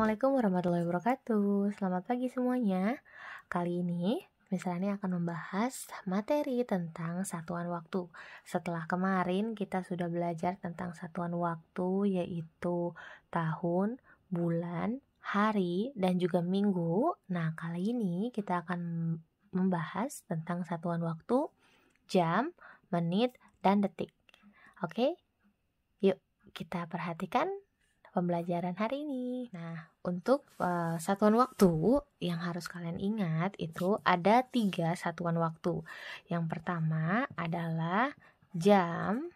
Assalamualaikum warahmatullahi wabarakatuh. Selamat pagi semuanya. Kali ini Miss Rani akan membahas materi tentang satuan waktu. Setelah kemarin kita sudah belajar tentang satuan waktu, yaitu tahun, bulan, hari, dan juga minggu. Nah, kali ini kita akan membahas tentang satuan waktu, jam, menit, dan detik. Oke? Yuk kita perhatikan pembelajaran hari ini. Nah, untuk satuan waktu yang harus kalian ingat itu ada 3 satuan waktu. Yang pertama adalah jam,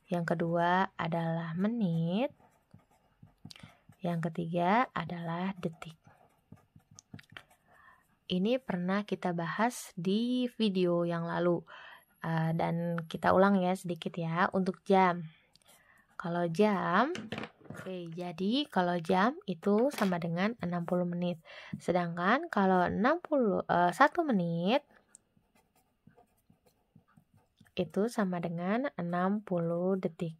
yang kedua adalah menit, yang ketiga adalah detik. Ini pernah kita bahas di video yang lalu, dan kita ulang ya sedikit ya untuk jam. Kalau jam, jadi kalau jam itu sama dengan 60 menit. Sedangkan kalau 1 menit itu sama dengan 60 detik.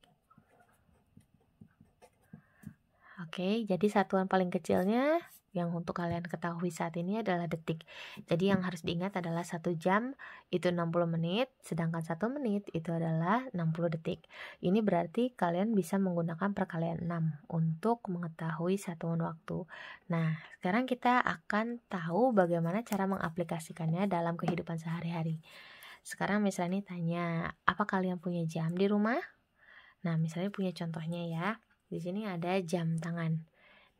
Oke, jadi satuan paling kecilnya yang untuk kalian ketahui saat ini adalah detik. Jadi yang harus diingat adalah 1 jam itu 60 menit, sedangkan 1 menit itu adalah 60 detik. Ini berarti kalian bisa menggunakan perkalian 6 untuk mengetahui satuan waktu. Nah, sekarang kita akan tahu bagaimana cara mengaplikasikannya dalam kehidupan sehari-hari. Sekarang misalnya tanya, apa kalian punya jam di rumah? Nah, misalnya punya contohnya ya. Di sini ada jam tangan.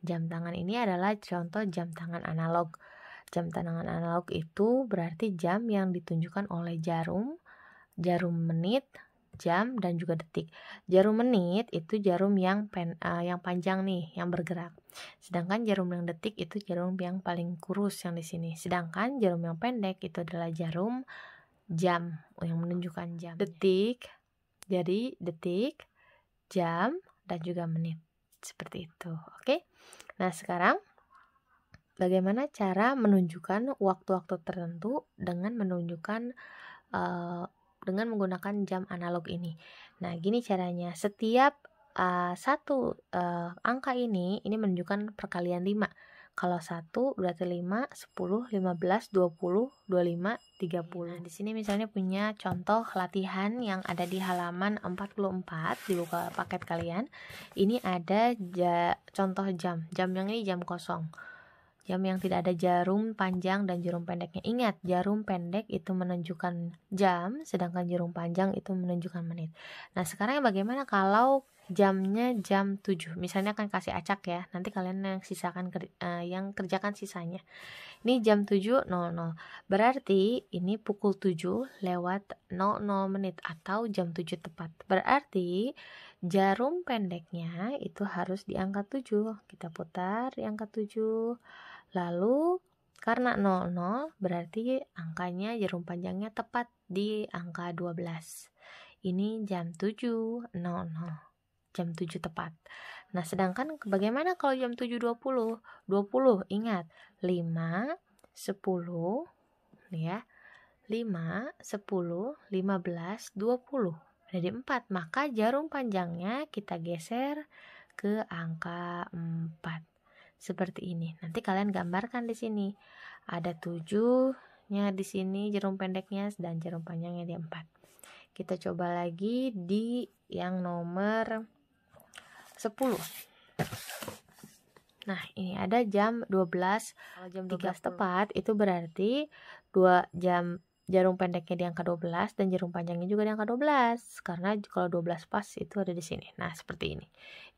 Jam tangan ini adalah contoh jam tangan analog. Jam tangan analog itu berarti jam yang ditunjukkan oleh jarum menit, jam, dan juga detik. Jarum menit itu jarum yang panjang nih, yang bergerak. Sedangkan jarum yang detik itu jarum yang paling kurus yang di sini. Sedangkan jarum yang pendek itu adalah jarum jam yang menunjukkan jam. Detik, jadi detik, jam, dan juga menit. Seperti itu, oke? Nah, sekarang bagaimana cara menunjukkan waktu-waktu tertentu dengan menggunakan jam analog ini. Nah, gini caranya. Setiap satu angka ini menunjukkan perkalian 5. Kalau 1 berarti 5, 10, 15, 20, 25, 30. Nah, di sini misalnya punya contoh latihan yang ada di halaman 44 di buku paket kalian. Ini ada contoh jam. Jam yang ini jam kosong. Jam yang tidak ada jarum panjang dan jarum pendeknya. Ingat, jarum pendek itu menunjukkan jam, sedangkan jarum panjang itu menunjukkan menit. Nah, sekarang bagaimana kalau jamnya jam 7? Misalnya akan kasih acak ya. Nanti kalian yang kerjakan sisanya. Ini jam 7.00. Berarti ini pukul 7 lewat 00 menit atau jam 7 tepat. Berarti jarum pendeknya itu harus di angka 7. Kita putar di angka 7. Lalu karena 00 berarti angkanya jarum panjangnya tepat di angka 12. Ini jam 7.00. Jam 7 tepat. Nah, sedangkan bagaimana kalau jam 7.20? 20, ingat, 5, 10, ya. 5, 10, 15, 20. Jadi 4. Maka jarum panjangnya kita geser ke angka 4. Seperti ini. Nanti kalian gambarkan di sini. Ada 7-nya di sini jarum pendeknya dan jarum panjangnya di 4. Kita coba lagi di yang nomor 10. Nah, ini ada jam 12. Kalau jam 12 tepat itu berarti 2 jam jarum pendeknya di angka 12 dan jarum panjangnya juga di angka 12. Karena kalau 12 pas itu ada di sini. Nah, seperti ini.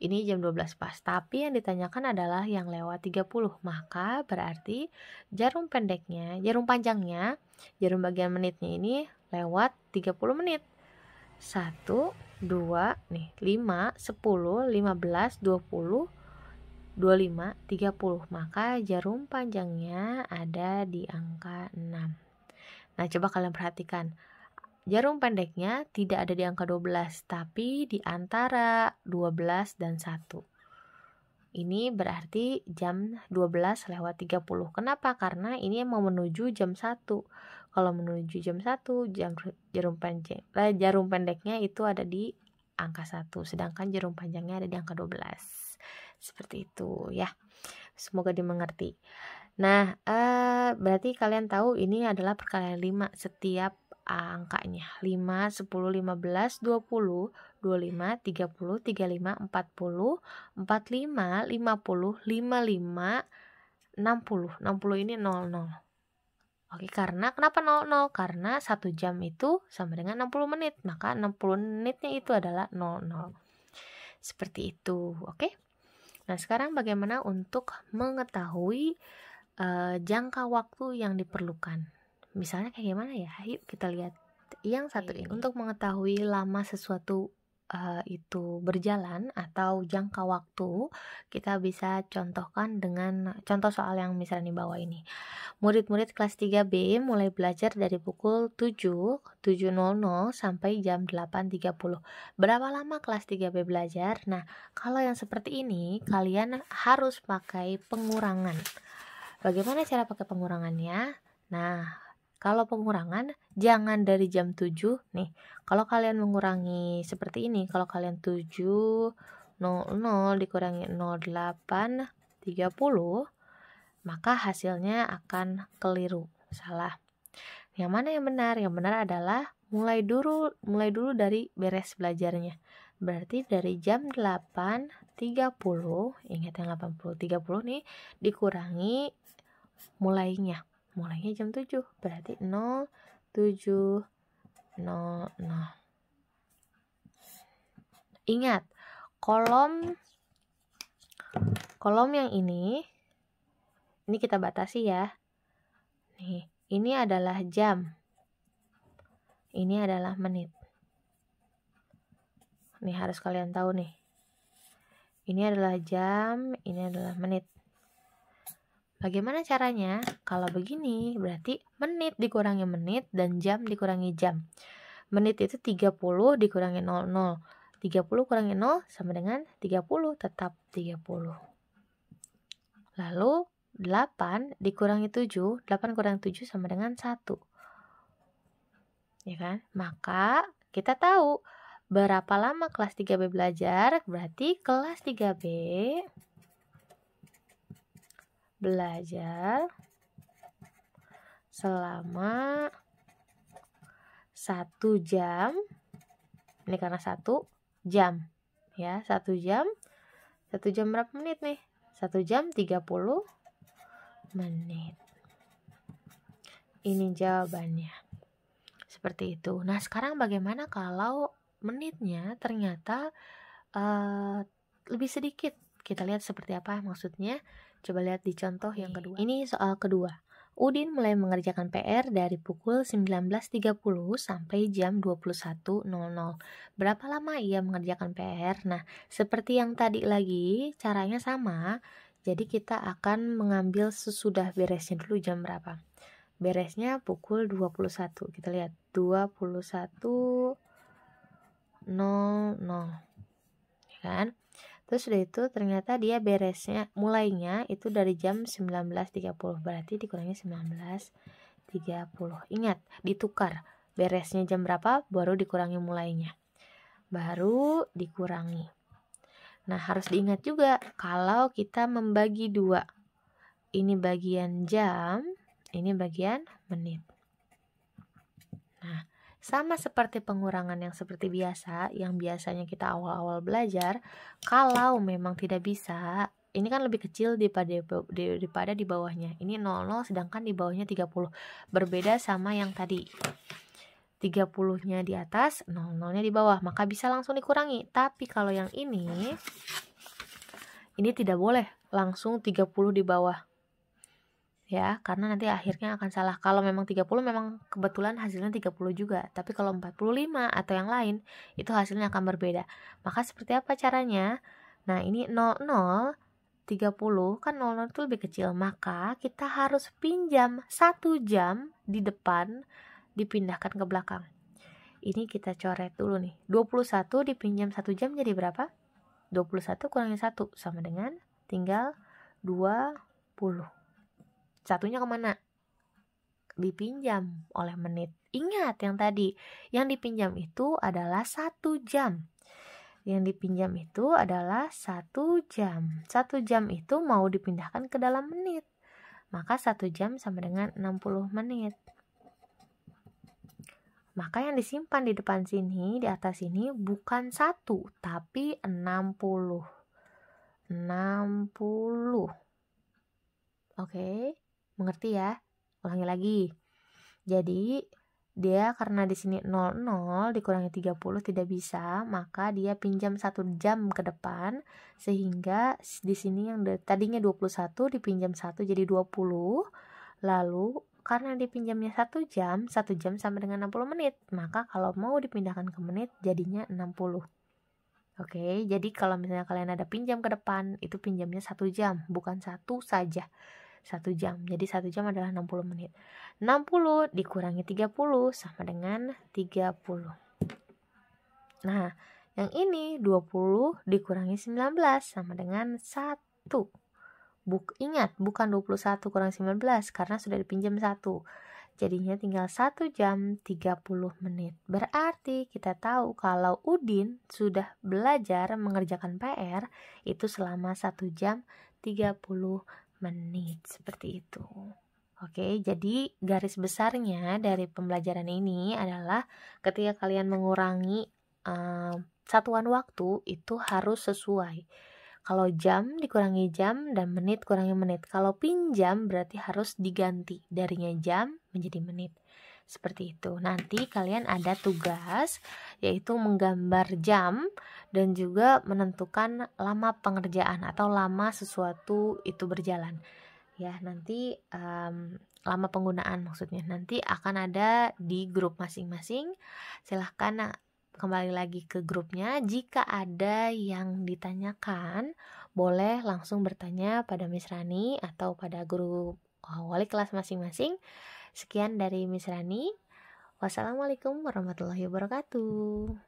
Ini jam 12 pas. Tapi yang ditanyakan adalah yang lewat 30. Maka berarti jarum panjangnya, jarum bagian menitnya ini lewat 30 menit. 1, 2, nih 5, 10, 15, 20, 25, 30. Maka jarum panjangnya ada di angka 6. Nah, coba kalian perhatikan. Jarum pendeknya tidak ada di angka 12, tapi di antara 12 dan 1. Ini berarti jam 12 lewat 30. Kenapa? Karena ini mau menuju jam 1. Kalau menuju jam 1, jarum pendeknya itu ada di angka 1, sedangkan jarum panjangnya ada di angka 12. Seperti itu ya. Semoga dimengerti. Nah, berarti kalian tahu ini adalah perkalian 5 setiap angkanya. 5, 10, 15, 20, 25, 30, 35, 40, 45, 50, 55, 60. 60 ini 00. Oke, karena kenapa 00? Karena 1 jam itu sama dengan 60 menit. Maka 60 menitnya itu adalah 00. Seperti itu, oke? Nah, sekarang bagaimana untuk mengetahui jangka waktu yang diperlukan? Misalnya kayak gimana ya? Yuk kita lihat yang satu ini. Untuk mengetahui lama sesuatu itu berjalan atau jangka waktu, kita bisa contohkan dengan contoh soal yang misalnya di bawah ini. Murid-murid kelas 3B mulai belajar dari pukul 7.00 sampai jam 8.30. Berapa lama kelas 3B belajar? Nah, kalau yang seperti ini, kalian harus pakai pengurangan. Bagaimana cara pakai pengurangannya? Nah, kalau pengurangan jangan dari jam 7 nih. Kalau kalian mengurangi seperti ini, kalau kalian 7.00 dikurangi 08.30, maka hasilnya akan keliru, salah. Yang mana yang benar? Yang benar adalah mulai dulu dari beres belajarnya. Berarti dari jam 8.30, ingat yang 30 nih, dikurangi mulainya jam 7, berarti 07.00. Ingat, kolom yang ini kita batasi ya. Nih, ini adalah jam, ini adalah menit. Nih harus kalian tahu nih, ini adalah jam, ini adalah menit. Bagaimana caranya? Kalau begini, berarti menit dikurangi menit dan jam dikurangi jam. Menit itu 30 dikurangi 00. 30 kurangi 0 sama dengan 30, tetap 30. Lalu 8 dikurangi 7, 8 kurangi 7 sama dengan 1. Ya kan? Maka kita tahu berapa lama kelas 3B belajar, berarti kelas 3B belajar selama 1 jam. Ini karena 1 jam ya, 1 jam. 1 jam berapa menit nih? 1 jam 30 menit. Ini jawabannya. Seperti itu. Nah, sekarang bagaimana kalau menitnya ternyata lebih sedikit? Kita lihat seperti apa maksudnya. Coba lihat di contoh yang kedua. Ini soal kedua. Udin mulai mengerjakan PR dari pukul 19.30 sampai jam 21.00. Berapa lama ia mengerjakan PR? Nah, seperti yang tadi lagi, caranya sama. Jadi kita akan mengambil sesudah beresnya dulu jam berapa. Beresnya pukul 21. Kita lihat 21.00. Ya kan? Terus sudah itu ternyata dia beresnya mulainya itu dari jam 19.30, berarti dikurangi 19.30. Ingat, ditukar. Beresnya jam berapa baru dikurangi mulainya. Baru dikurangi. Nah, harus diingat juga kalau kita membagi 2. Ini bagian jam, ini bagian menit. Nah, sama seperti pengurangan yang seperti biasa, yang biasanya kita awal-awal belajar, kalau memang tidak bisa, ini kan lebih kecil daripada di bawahnya. Ini 00 sedangkan di bawahnya 30. Berbeda sama yang tadi. 30-nya di atas, 00-nya di bawah, maka bisa langsung dikurangi. Tapi kalau yang ini tidak boleh langsung 30 di bawah. Ya, karena nanti akhirnya akan salah. Kalau memang 30 memang kebetulan hasilnya 30 juga, tapi kalau 45 atau yang lain itu hasilnya akan berbeda. Maka seperti apa caranya? Nah, ini 00 30 kan 00 itu lebih kecil, maka kita harus pinjam 1 jam di depan, dipindahkan ke belakang. Ini kita coret dulu nih. 21 dipinjam 1 jam jadi berapa? 21 kurangi 1 sama dengan tinggal 20. Satunya kemana? Dipinjam oleh menit. Ingat yang tadi, yang dipinjam itu adalah 1 jam. Yang dipinjam itu adalah 1 jam. 1 jam itu mau dipindahkan ke dalam menit. Maka 1 jam sama dengan 60 menit. Maka yang disimpan di depan sini, di atas sini bukan 1, tapi 60. 60. Oke, mengerti ya? Ulangi lagi. Jadi, dia karena di sini 00 dikurangi 30 tidak bisa, maka dia pinjam 1 jam ke depan, sehingga di sini yang tadinya 21 dipinjam 1 jadi 20. Lalu karena dipinjamnya 1 jam sama dengan 60 menit, maka kalau mau dipindahkan ke menit jadinya 60. Oke, jadi kalau misalnya kalian ada pinjam ke depan, itu pinjamnya 1 jam, bukan 1 saja. 1 jam, jadi 1 jam adalah 60 menit. 60 dikurangi 30 sama dengan 30. Nah, yang ini 20 dikurangi 19 sama dengan 1. Ingat, bukan 21 kurang 19 karena sudah dipinjam 1. Jadinya tinggal 1 jam 30 menit. Berarti kita tahu kalau Udin sudah belajar mengerjakan PR itu selama 1 jam 30 menit. Seperti itu. Oke, jadi garis besarnya dari pembelajaran ini adalah ketika kalian mengurangi satuan waktu itu harus sesuai. Kalau jam dikurangi jam dan menit kurangi menit. Kalau pinjam berarti harus diganti darinya jam menjadi menit. Seperti itu. Nanti kalian ada tugas yaitu menggambar jam dan juga menentukan lama pengerjaan atau lama sesuatu itu berjalan. Ya, nanti lama penggunaan maksudnya. Nanti akan ada di grup masing-masing. Silahkan kembali lagi ke grupnya. Jika ada yang ditanyakan, boleh langsung bertanya pada Miss Rani atau pada grup wali kelas masing-masing. Sekian dari Miss Rani. Wassalamualaikum warahmatullahi wabarakatuh.